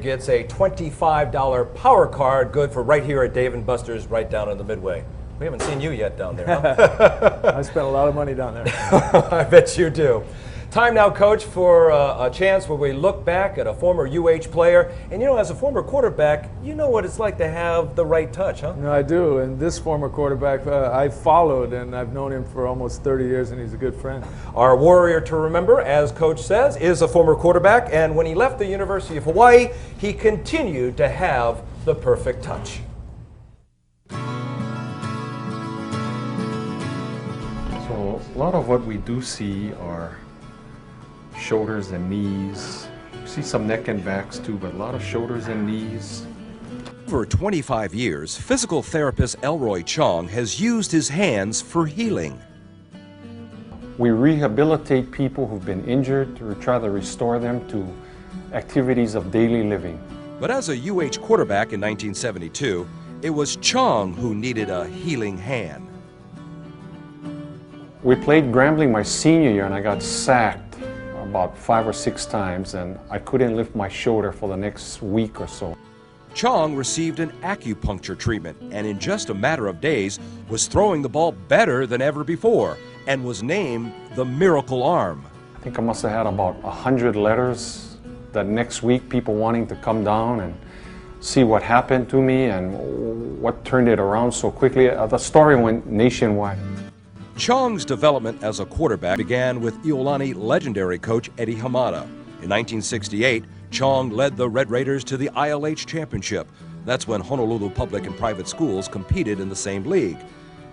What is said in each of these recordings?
Gets a $25 power card, good for right here at Dave & Buster's, right down in the Midway. We haven't seen you yet down there, huh? I spent a lot of money down there. I bet you do. Time now, Coach, for a chance where we look back at a former UH player. And you know, as a former quarterback, you know what it's like to have the right touch, huh? No, I do. And this former quarterback, I followed, and I've known him for almost 30 years, and he's a good friend. Our warrior to remember, as Coach says, is a former quarterback. And when he left the University of Hawaii, he continued to have the perfect touch. So a lot of what we do see are shoulders and knees. We see some neck and backs too, but a lot of shoulders and knees. For 25 years, physical therapist Elroy Chong has used his hands for healing. We rehabilitate people who've been injured to try to restore them to activities of daily living. But as a UH quarterback in 1972, it was Chong who needed a healing hand. We played Grambling my senior year and I got sacked about 5 or 6 times, and I couldn't lift my shoulder for the next week or so. Chong received an acupuncture treatment and in just a matter of days was throwing the ball better than ever before and was named the Miracle Arm. I think I must have had about 100 letters that next week, people wanting to come down and see what happened to me and what turned it around so quickly. The story went nationwide. Chong's development as a quarterback began with Iolani legendary coach Eddie Hamada. In 1968, Chong led the Red Raiders to the ILH championship. That's when Honolulu public and private schools competed in the same league.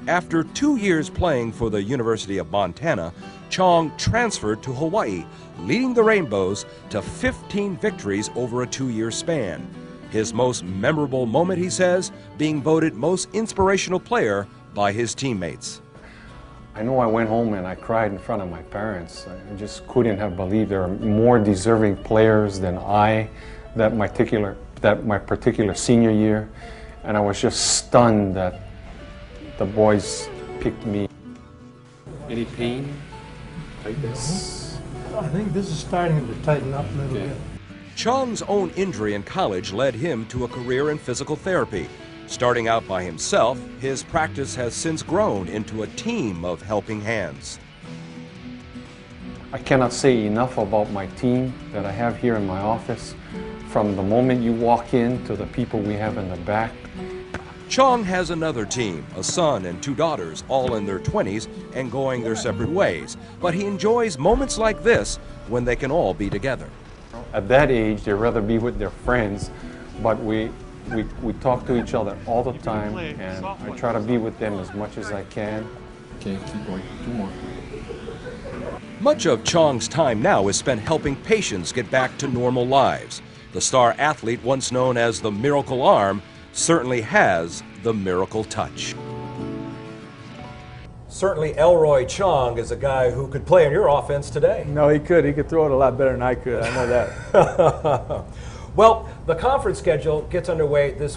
After 2 years playing for the University of Montana, Chong transferred to Hawaii, leading the Rainbows to 15 victories over a 2-year span. His most memorable moment, he says, being voted most inspirational player by his teammates. I know I went home and I cried in front of my parents. I just couldn't have believed there are more deserving players than I that my particular senior year. And I was just stunned that the boys picked me. Any pain like this? I think this is starting to tighten up a little bit. Chong's own injury in college led him to a career in physical therapy. Starting out by himself, his practice has since grown into a team of helping hands. I cannot say enough about my team that I have here in my office. From the moment you walk in to the people we have in the back. Chong has another team, a son and 2 daughters, all in their 20s and going their separate ways. But he enjoys moments like this when they can all be together. At that age, they'd rather be with their friends, but we talk to each other all the time, and I try to be with them as much as I can. Okay, keep going. 2 more. Much of Chong's time now is spent helping patients get back to normal lives. The star athlete, once known as the Miracle Arm, certainly has the miracle touch. Certainly Elroy Chong is a guy who could play in your offense today. No, he could. He could throw it a lot better than I could. I know that. Well, the conference schedule gets underway this